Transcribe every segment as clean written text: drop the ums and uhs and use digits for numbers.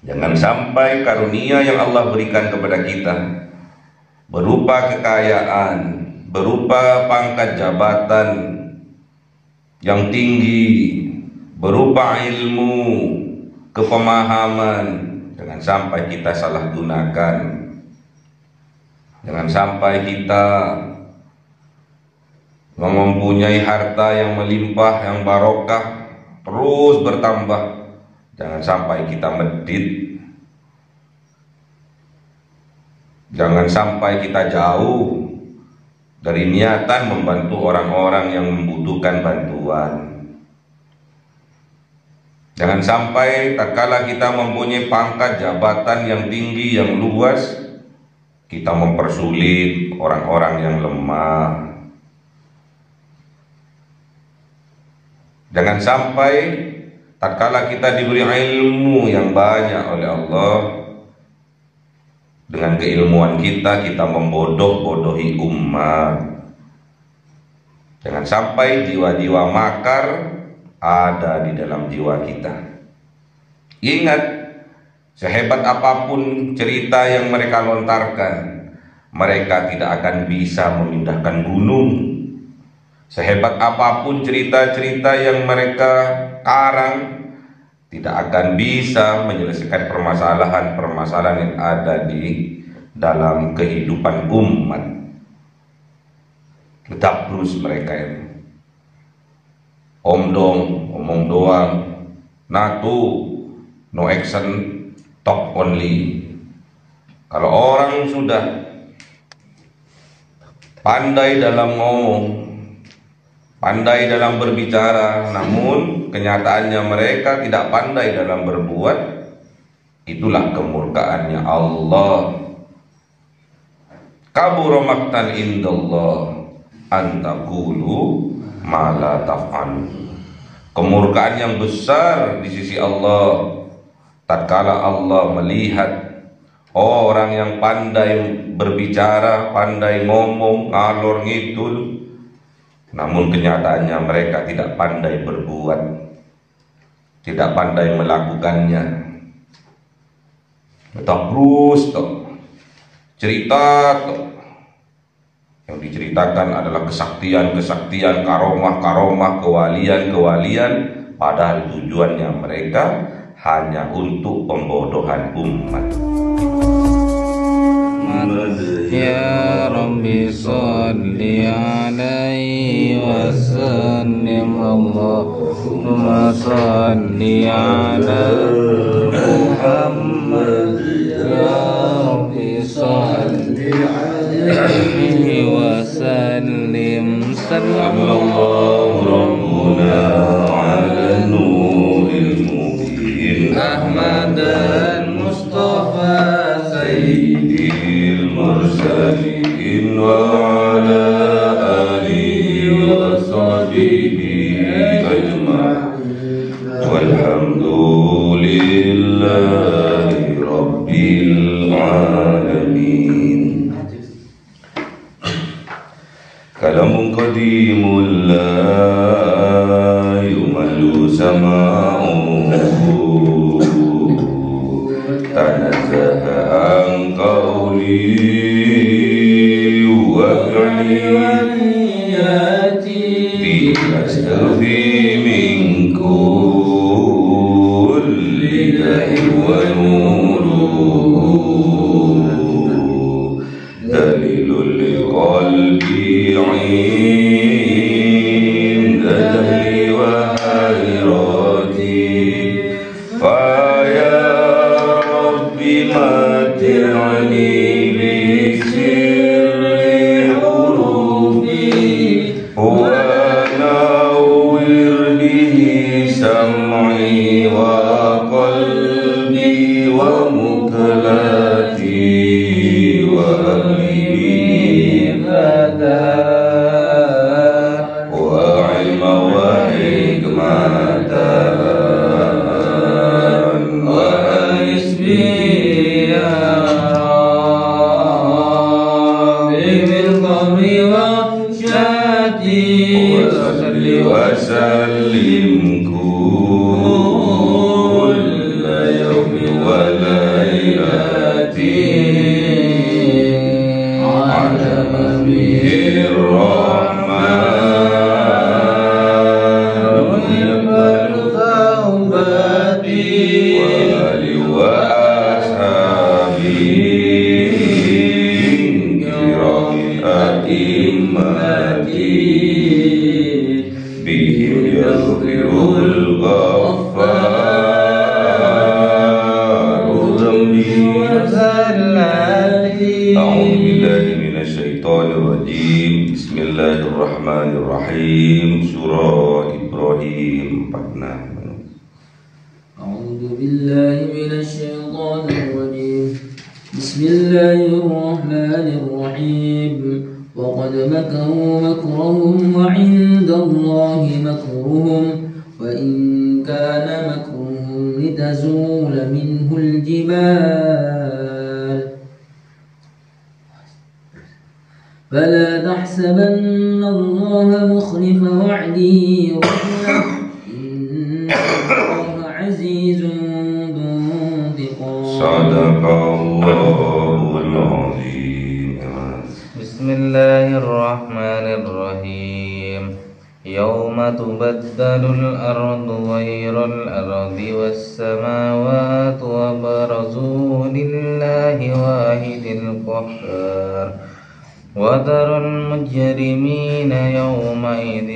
Jangan sampai karunia yang Allah berikan kepada kita berupa kekayaan, berupa pangkat jabatan yang tinggi, berupa ilmu, kepemahaman, jangan sampai kita salah gunakan. Jangan sampai kita mempunyai harta yang melimpah, yang barokah, terus bertambah. Jangan sampai kita medit. Jangan sampai kita jauh dari niatan membantu orang-orang yang membutuhkan bantuan. Jangan sampai tatkala kita mempunyai pangkat jabatan yang tinggi, yang luas, kita mempersulit orang-orang yang lemah. Jangan sampai tatkala kita diberi ilmu yang banyak oleh Allah, dengan keilmuan kita membodoh-bodohi umat. Jangan sampai jiwa-jiwa makar ada di dalam jiwa kita. Ingat, sehebat apapun cerita yang mereka lontarkan, mereka tidak akan bisa memindahkan gunung. Sehebat apapun cerita-cerita yang mereka karang, tidak akan bisa menyelesaikan permasalahan-permasalahan yang ada di dalam kehidupan umat. Tetap terus mereka ini omong doang, natu, no action, talk only. Kalau orang sudah pandai dalam ngomong, pandai dalam berbicara, namun kenyataannya mereka tidak pandai dalam berbuat, itulah kemurkaannya Allah. Kabura maqtan indallah an taqulu ma la taf'alu. Kemurkaan yang besar di sisi Allah tatkala Allah melihat orang yang pandai berbicara, pandai ngomong, ngalor ngidul, namun kenyataannya mereka tidak pandai berbuat, tidak pandai melakukannya. Tetap terus cerita yang diceritakan adalah kesaktian, karomah, kewalian, padahal tujuannya mereka hanya untuk pembodohan umat. Ya Rabbi salli alaihi wa sallim, Allahumma salli ala Muhammad. Ya Rabbi salli alaihi wa sallim, sallallahu rabbuna ala nuril mubin Ahmad al-Mustafa sayyidil mursalin wa ala alihi wa sahbihi ajma'in walhamdulillahi rabbil alamin. Kalamun qadimul la yumalu sama'uhu tanazzaha an qawli wa fi'liyati bi astafi min kulli dahi wa nuruhu dalilul liqalbi 'inda jahli wa hayrati fa ya rabbi mati'ni bi sirri hurufi wa nawwir bihi sam'i wa qalbi wa mukalati wa amri wa ilma wa hikmatan wa isbi ya Rabbi bil qabri wa syati wa sallim kulla yawmi wa والليلة علم به الرحمن يقبل توبتي وآله وأصحابه كرام أئمتي بهم يغفر الغفار ذنبي وزلتي. أعوذ بالله من الشيطان الرجيم. بسم الله الرحمن الرحيم. Surah Ibrahim 46. أعوذ بالله من الشيطان الرجيم. بسم الله الرحمن الرحيم. وقد مكروا مكرهم وعند الله مكرهم وإن كان مكرهم لتزول منه الجبال فلا تحسبن الله مخلف وعده رسله إن الله عزيز ذو انتقام. صدق الله العظيم. بسم الله الرحمن الرحيم. يوم تبدل الأرض غير الأرض والسماوات وبرزوا لله واحد القهار وترى المجرمين يومئذ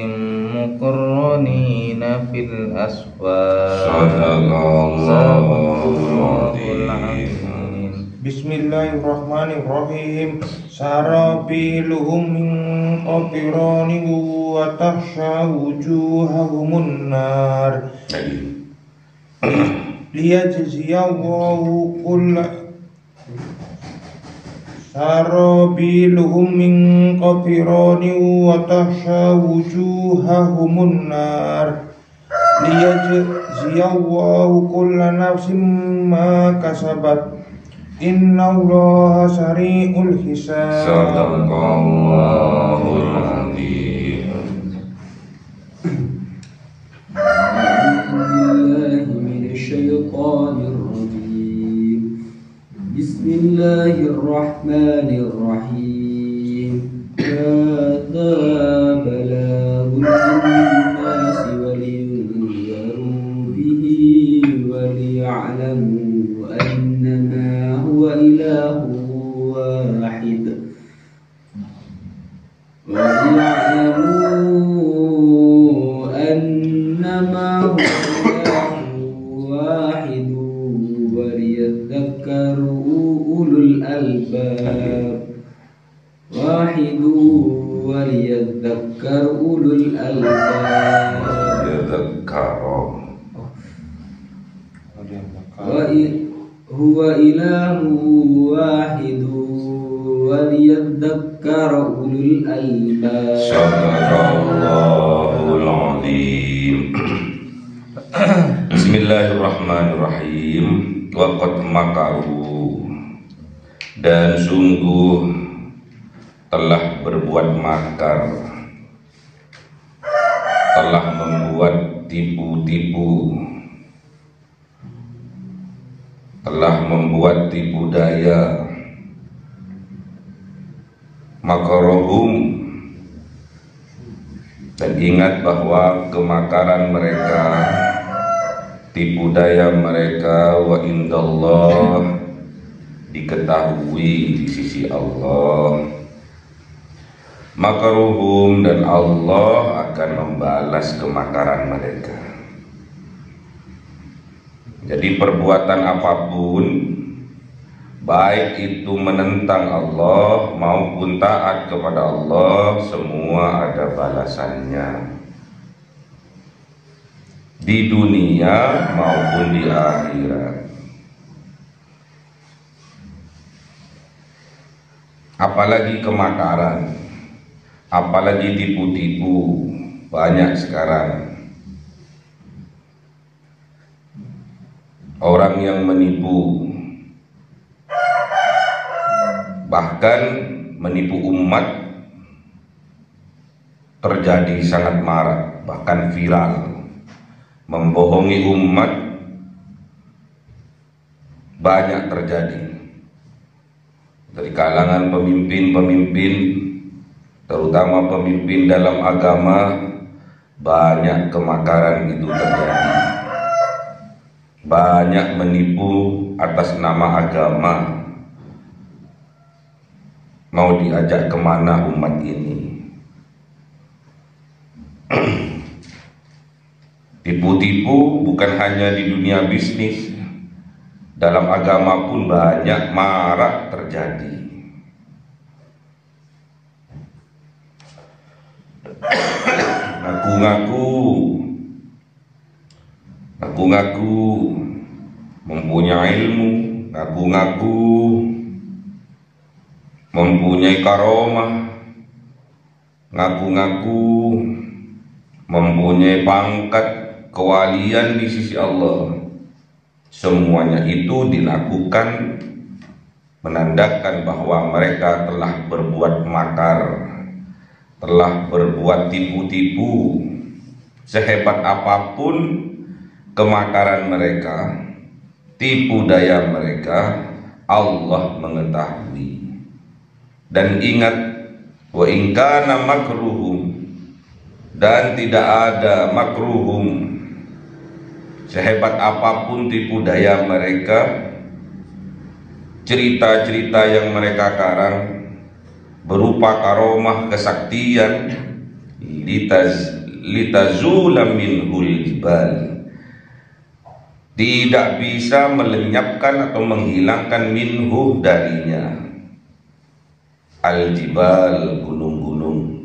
مقرنين في الأسفار. صدق الله العظيم. Bismillahirrahmanirrahim. Sarabiluhum min qatirani wa tahsha wujuhahumun nar. Liyajziyallahu kulla Sarabiluhum min qatirani wa tahsha wujuhahumun nar. Liyajziyallahu kulla nafsin ma kasabat. Inna Allah sari'ul hisab. Sadaqallahul azim. Bismillahirrahmanirrahim. Hadza balagul linnasi waliyunzaru bihi waliya'lamu annama huwa ilahu wahid waliya'lamu annama huwa ilahu wahid waliyadhakkaru ulul albab waliyadhakkaru ulul albab. Yadhakkaru huwa ilahu wahidu waliyadzakkara ulul albab. Sadaqallahul azim. Bismillahirrahmanirrahim. Waqad makaru, dan sungguh telah berbuat makar, telah membuat tipu-tipu, telah membuat tipu daya. Makarohum, dan ingat bahwa kemakaran mereka, tipu daya mereka, wa indallah, diketahui di sisi Allah. Makaruhum, dan Allah akan membalas kemakaran mereka. Jadi perbuatan apapun, baik itu menentang Allah maupun taat kepada Allah, semua ada balasannya di dunia maupun di akhirat. Apalagi kemakaran, apalagi tipu-tipu, banyak sekarang orang yang menipu, bahkan menipu umat terjadi sangat marak, bahkan viral, membohongi umat banyak terjadi dari kalangan pemimpin-pemimpin, terutama pemimpin dalam agama. Banyak kemakaran itu terjadi, banyak menipu atas nama agama. Mau diajak kemana umat ini? Tipu-tipu bukan hanya di dunia bisnis, dalam agama pun banyak marak terjadi. Ngaku-ngaku mempunyai ilmu, ngaku-ngaku mempunyai karomah, ngaku-ngaku mempunyai pangkat kewalian di sisi Allah. Semuanya itu dilakukan menandakan bahwa mereka telah berbuat makar, telah berbuat tipu-tipu. Sehebat apapun kemakaran mereka, tipu daya mereka, Allah mengetahui. Dan ingat, wa in kana makruhum, dan tidak ada makruhum, sehebat apapun tipu daya mereka, cerita-cerita yang mereka karang berupa karomah kesaktian, litazula minhul jibal, tidak bisa melenyapkan atau menghilangkan minhu darinya, al-jibal, gunung-gunung.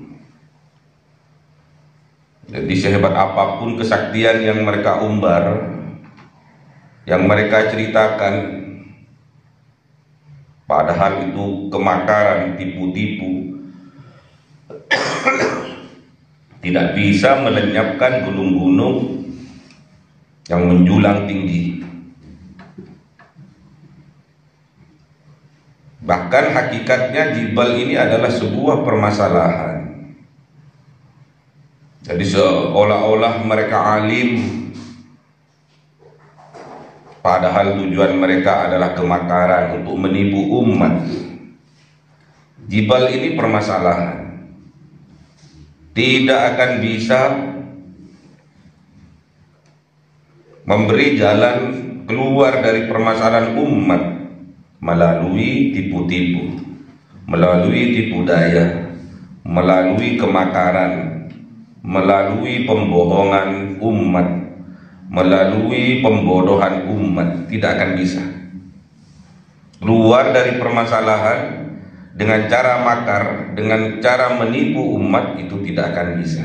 Jadi sehebat apapun kesaktian yang mereka umbar, yang mereka ceritakan, padahal itu kemakaran, tipu-tipu, tidak bisa melenyapkan gunung-gunung yang menjulang tinggi. Bahkan hakikatnya jibal ini adalah sebuah permasalahan. Jadi seolah-olah mereka alim, padahal tujuan mereka adalah kemakaran untuk menipu umat. Jibal ini permasalahan, tidak akan bisa memberi jalan keluar dari permasalahan umat melalui tipu-tipu, melalui tipu daya, melalui kemakaran, melalui pembohongan umat, melalui pembodohan umat. Tidak akan bisa keluar dari permasalahan dengan cara makar, dengan cara menipu umat. Itu tidak akan bisa.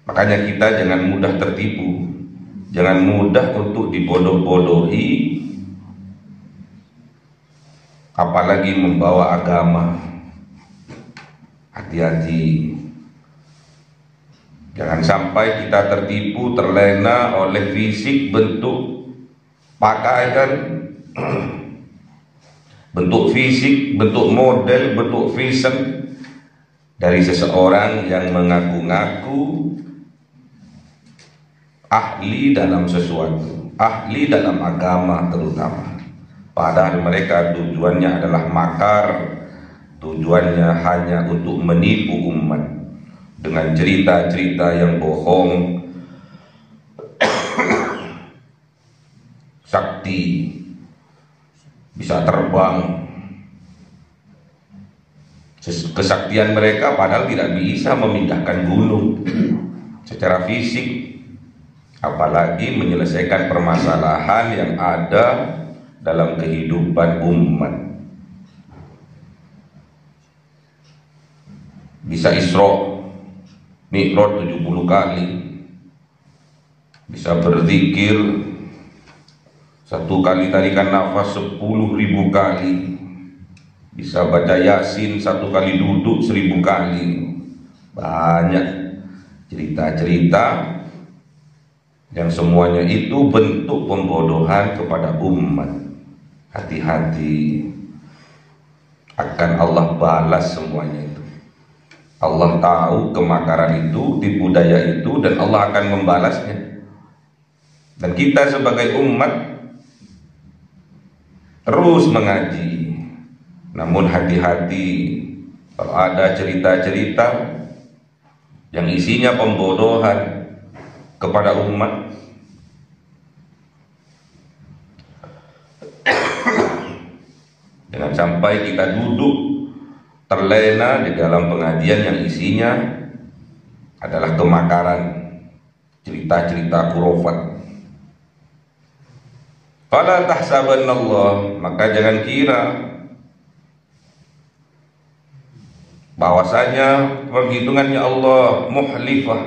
Makanya kita jangan mudah tertipu, jangan mudah untuk dibodoh-bodohi, apalagi membawa agama. Hati-hati, jangan sampai kita tertipu, terlena oleh fisik, bentuk pakaian, bentuk fisik, bentuk model, bentuk fashion dari seseorang yang mengaku-ngaku ahli dalam sesuatu, ahli dalam agama terutama, padahal mereka tujuannya adalah makar, tujuannya hanya untuk menipu umat dengan cerita-cerita yang bohong. Sakti bisa terbang, kesaktian mereka padahal tidak bisa memindahkan gunung secara fisik, apalagi menyelesaikan permasalahan yang ada dalam kehidupan umat. Bisa Isra Mi'raj 70 kali, bisa berzikir satu kali tarikan nafas 10.000 kali, bisa baca Yasin satu kali duduk 1000 kali. Banyak cerita-cerita yang semuanya itu bentuk pembodohan kepada umat. Hati-hati, akan Allah balas semuanya itu. Allah tahu kemakaran itu, tipu daya itu, dan Allah akan membalasnya Dan kita sebagai umat terus mengaji. Namun hati-hati kalau ada cerita-cerita yang isinya pembodohan kepada umat, jangan sampai kita duduk terlena di dalam pengajian yang isinya adalah kemakaran, cerita-cerita khurafat. Fala tahsabannallah, maka jangan kira bahwasanya perhitungannya Allah muhlifah,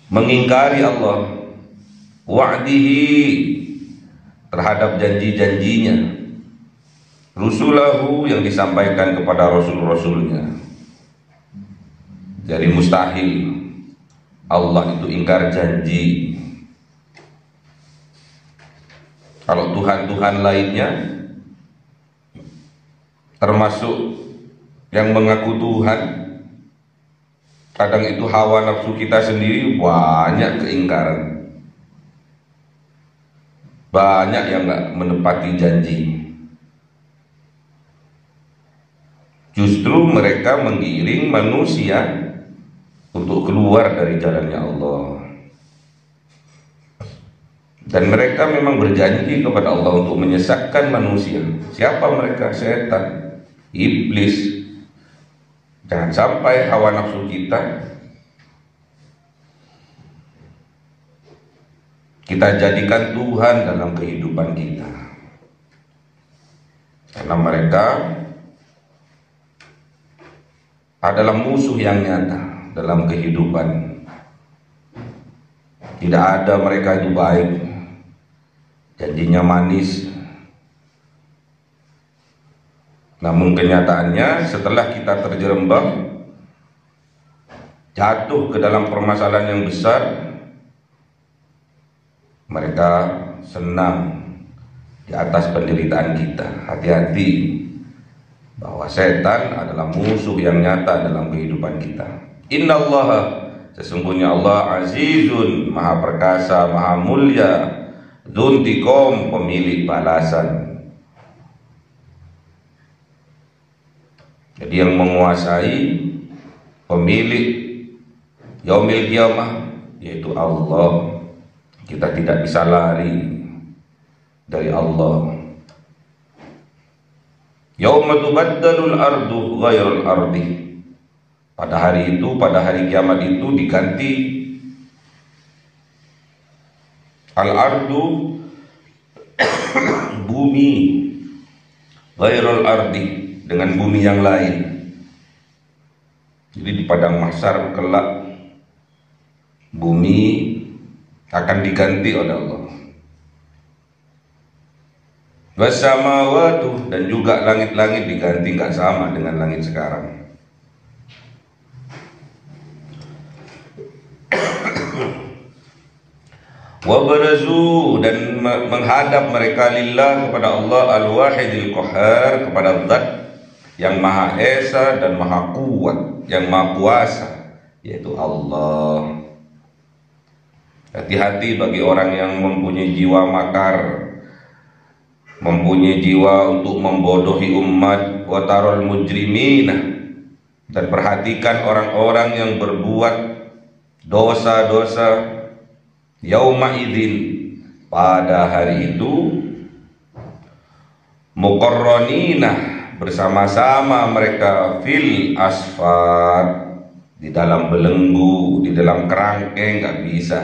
mengingkari Allah, wa'dihi, terhadap janji-janjinya, rusulahu, yang disampaikan kepada rasul-rasulnya. Jadi mustahil Allah itu ingkar janji. Kalau Tuhan-Tuhan lainnya, termasuk yang mengaku Tuhan, kadang itu hawa nafsu kita sendiri banyak keingkaran, banyak yang nggak menepati janji. Justru mereka menggiring manusia untuk keluar dari jalannya Allah. Dan mereka memang berjanji kepada Allah untuk menyesatkan manusia. Siapa mereka? Setan, iblis. Jangan sampai hawa nafsu kita jadikan Tuhan dalam kehidupan kita. Karena mereka adalah musuh yang nyata dalam kehidupan. Tidak ada mereka itu baik, janjinya manis. Namun kenyataannya setelah kita terjerembab, jatuh ke dalam permasalahan yang besar, mereka senang di atas penderitaan kita. Hati-hati bahwa setan adalah musuh yang nyata dalam kehidupan kita. Innallaha, sesungguhnya Allah azizun, maha perkasa, maha mulia, dzuntiqom, pemilik balasan. Jadi yang menguasai, pemilik yaumil qiyamah, yaitu Allah. Kita tidak bisa lari dari Allah. Yauma tubaddalul ardu ghairul ardi. Pada hari itu, pada hari kiamat itu diganti al-ardu, bumi, ghairul ardi, dengan bumi yang lain. Jadi di padang mahsyar kelak bumi akan diganti oleh Allah. Wasamawatu, dan juga langit-langit diganti, nggak sama dengan langit sekarang. Wabarazu, dan menghadap mereka lillah, kepada Allah al-wahidil qahhar, kepada zat yang maha esa dan maha kuat, yang maha kuasa, yaitu Allah. Hati-hati bagi orang yang mempunyai jiwa makar, mempunyai jiwa untuk membodohi umat. Wa tarul mujrimina, dan perhatikan orang-orang yang berbuat dosa-dosa. Yauma idzin, pada hari itu, muqarranina, bersama-sama mereka, fil asfar, di dalam belenggu, di dalam kerangkeng, nggak bisa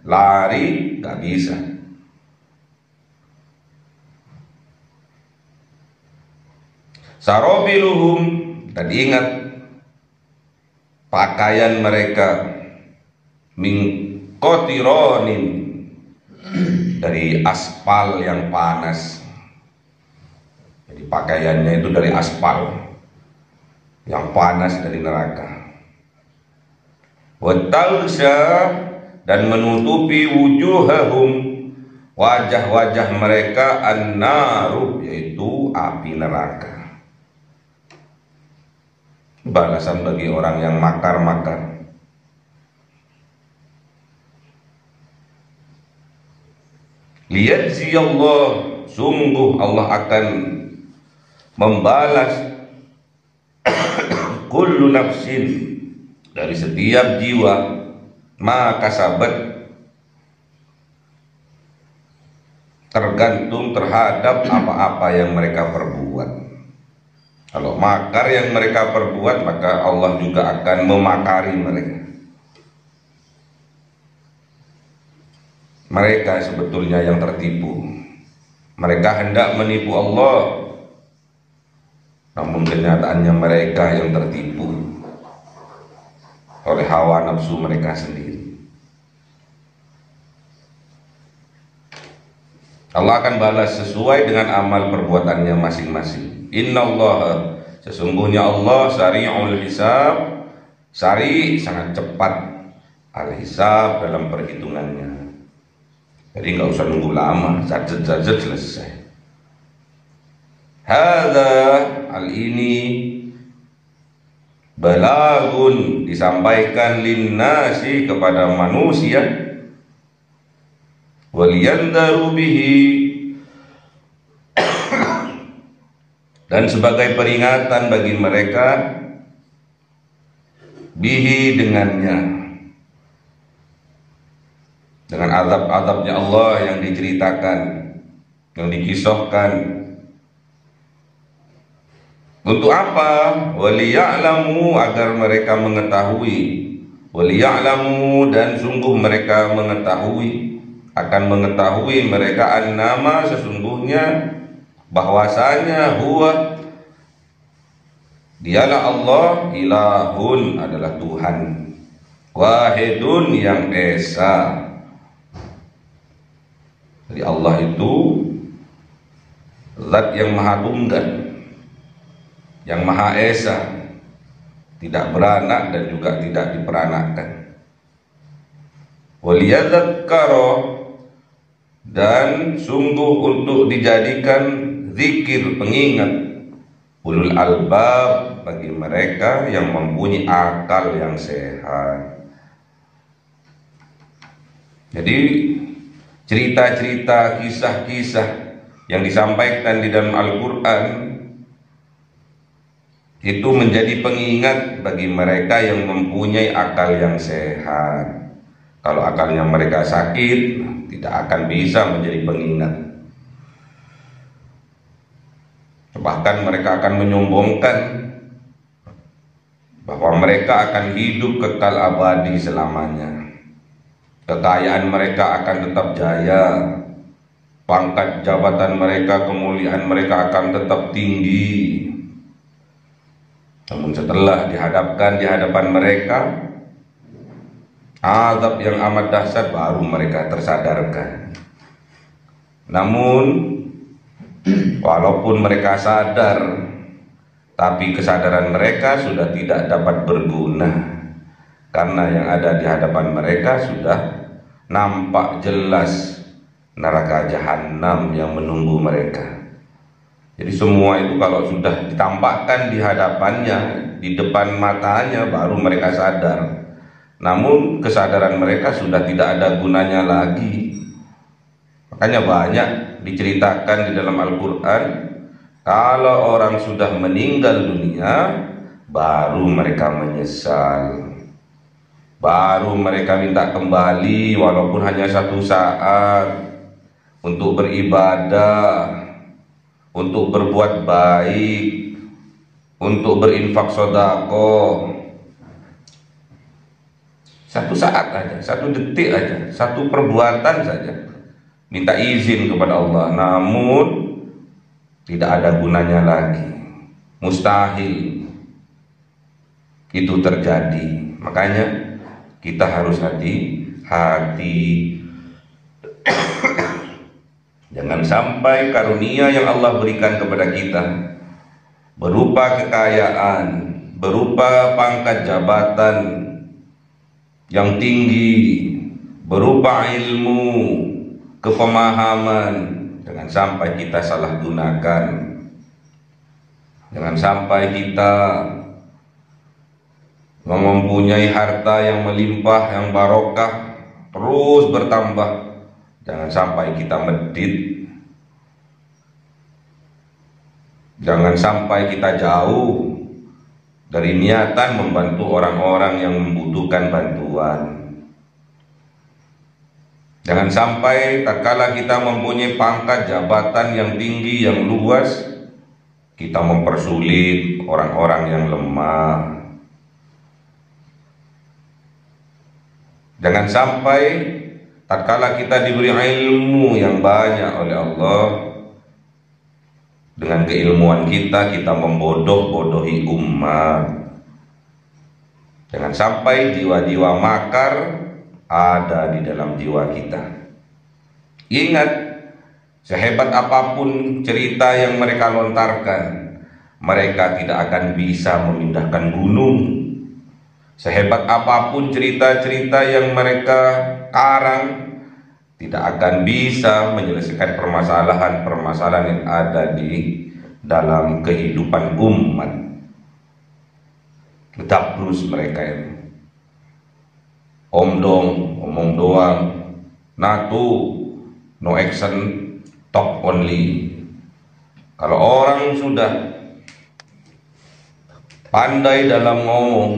lari, nggak bisa. Sarobiluhum, dan ingat pakaian mereka, min qatironin, dari aspal yang panas. Jadi pakaiannya itu dari aspal yang panas dari neraka. Watalsha, dan menutupi wujuhahum, wajah-wajah mereka, an-naru, yaitu api neraka. Balasan bagi orang yang makar-makar. Liyajziyallah, sungguh Allah akan membalas kullu nafsin, dari setiap jiwa, ma kasabat, tergantung terhadap apa-apa yang mereka perbuat. Kalau makar yang mereka perbuat, maka Allah juga akan memakari mereka. Mereka sebetulnya yang tertipu. Mereka hendak menipu Allah, namun kenyataannya mereka yang tertipu oleh hawa nafsu mereka sendiri. Allah akan balas sesuai dengan amal perbuatannya masing-masing. Innallaha, sesungguhnya Allah sari'ul hisab, sari sangat cepat, al-hisab dalam perhitungannya. Jadi nggak usah nunggu lama, zat-zat selesai. Hadza, al ini balagun, disampaikan linnasi, kepada manusia, waliyandaru bihi, dan sebagai peringatan bagi mereka, bihi, dengannya, dengan azab-azabnya Allah yang diceritakan, yang dikisahkan. Untuk apa? Waliya'lamu, agar mereka mengetahui. Waliya'lamu, dan sungguh mereka mengetahui, akan mengetahui mereka, annama, sesungguhnya, bahwasanya, huwa, dialah Allah, ilahun, adalah Tuhan, wahidun, yang esa. Jadi Allah itu zat yang maha tunggal, yang maha esa, tidak beranak dan juga tidak diperanakkan. Waliyadzakkara, dan sungguh untuk dijadikan zikir, pengingat, ulul albab, bagi mereka yang mempunyai akal yang sehat. Jadi cerita-cerita, kisah-kisah yang disampaikan di dalam Al-Quran itu menjadi pengingat bagi mereka yang mempunyai akal yang sehat. Kalau akalnya mereka sakit, tidak akan bisa menjadi pengingat. Bahkan mereka akan menyombongkan bahwa mereka akan hidup kekal abadi selamanya. Kekayaan mereka akan tetap jaya, pangkat jabatan mereka, kemuliaan mereka akan tetap tinggi. Namun setelah dihadapkan di hadapan mereka azab yang amat dahsyat, baru mereka tersadarkan. Namun walaupun mereka sadar, tapi kesadaran mereka sudah tidak dapat berguna, karena yang ada di hadapan mereka sudah nampak jelas neraka jahanam yang menunggu mereka. Jadi semua itu kalau sudah ditampakkan di hadapannya, di depan matanya, baru mereka sadar. Namun kesadaran mereka sudah tidak ada gunanya lagi. Makanya banyak diceritakan di dalam Al-Quran, kalau orang sudah meninggal dunia, baru mereka menyesal, baru mereka minta kembali walaupun hanya satu saat untuk beribadah, untuk berbuat baik, untuk berinfak sedekah. Satu saat aja, satu detik aja, satu perbuatan saja, minta izin kepada Allah, namun tidak ada gunanya lagi. Mustahil itu terjadi. Makanya kita harus hati-hati. Jangan sampai karunia yang Allah berikan kepada kita berupa kekayaan, berupa pangkat jabatan yang tinggi, berupa ilmu, kepemahaman, jangan sampai kita salah gunakan. Jangan sampai kita mempunyai harta yang melimpah, yang barokah, terus bertambah, Jangan sampai kita medit, jangan sampai kita jauh dari niatan membantu orang-orang yang membutuhkan bantuan. Jangan sampai tatkala kita mempunyai pangkat jabatan yang tinggi, yang luas, kita mempersulit orang-orang yang lemah. Jangan sampai tatkala kita diberi ilmu yang banyak oleh Allah, dengan keilmuan kita membodoh-bodohi umat. Jangan sampai jiwa-jiwa makar ada di dalam jiwa kita. Ingat, sehebat apapun cerita yang mereka lontarkan, mereka tidak akan bisa memindahkan gunung. Sehebat apapun cerita-cerita yang mereka karang, tidak akan bisa menyelesaikan permasalahan-permasalahan yang ada di dalam kehidupan umat. Tetap terus mereka ini omong doang, natu, no action, talk only. Kalau orang sudah pandai dalam ngomong,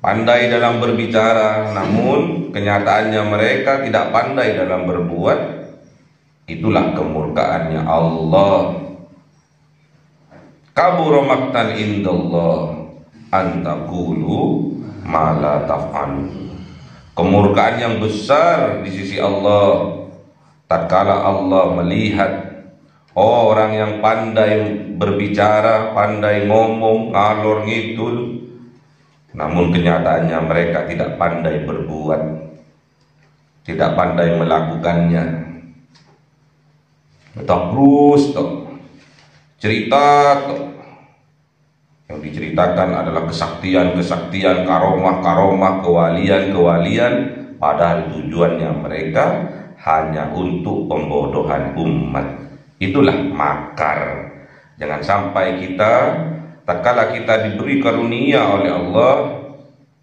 pandai dalam berbicara, namun kenyataannya mereka tidak pandai dalam berbuat, itulah kemurkaannya Allah. Kabura maqtan indallah an taqulu ma la taf'alu. Kemurkaan yang besar di sisi Allah tatkala Allah melihat orang yang pandai berbicara, pandai ngomong, ngalor ngidul, namun kenyataannya mereka tidak pandai berbuat, tidak pandai melakukannya. Tetap terus cerita yang diceritakan adalah kesaktian-kesaktian, karomah-karomah, kewalian-kewalian, padahal tujuannya mereka hanya untuk pembodohan umat. Itulah makar. Jangan sampai kita tatkala kita diberi karunia oleh Allah,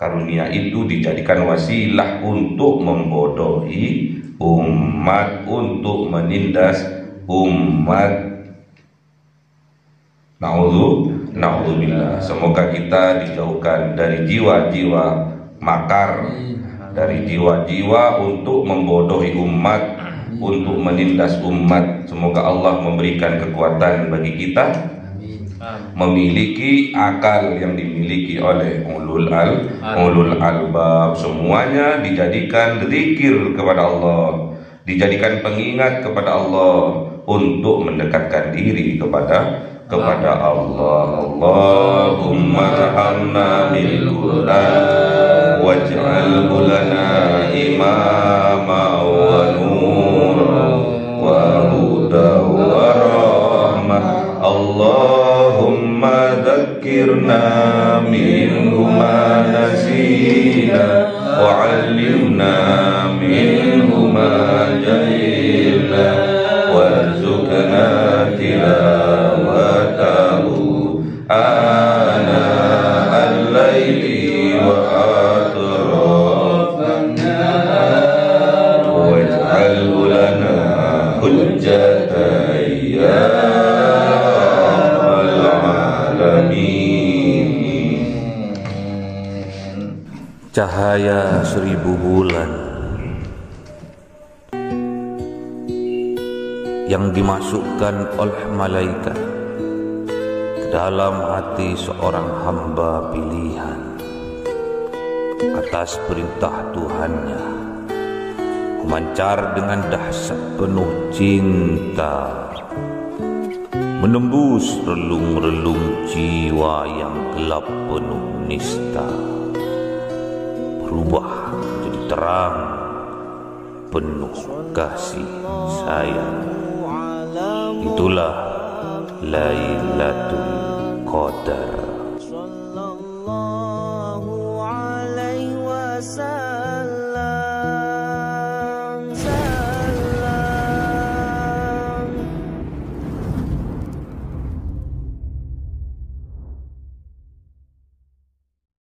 karunia itu dijadikan wasilah untuk membodohi umat, untuk menindas umat. Na'udzubillah. Semoga kita dijauhkan dari jiwa-jiwa makar, dari jiwa-jiwa untuk membodohi umat, untuk menindas umat. Semoga Allah memberikan kekuatan bagi kita memiliki akal yang dimiliki oleh ulul albab. Semuanya dijadikan zikir kepada Allah, dijadikan pengingat kepada Allah untuk mendekatkan diri kepada Allah. Allahumma rahamna bil Qur'an waj'alhu lana imama wa nura wa huda wa rahmah. Allahumma dhakkirna minhu ma nasina wa 'allimna minhu ma jahilna warzuqna tilawatahu ana al-laili wa atrafan nahar waj'alhu lana hujjatan ya rabbal alamin. Cahaya 1000 bulan yang dimasukkan oleh malaikat ke dalam hati seorang hamba pilihan atas perintah Tuhannya, memancar dengan dahsyat penuh cinta, menembus relung-relung jiwa yang gelap penuh nista, berubah menjadi terang penuh kasih sayang. Itulah Lailatul Qadar.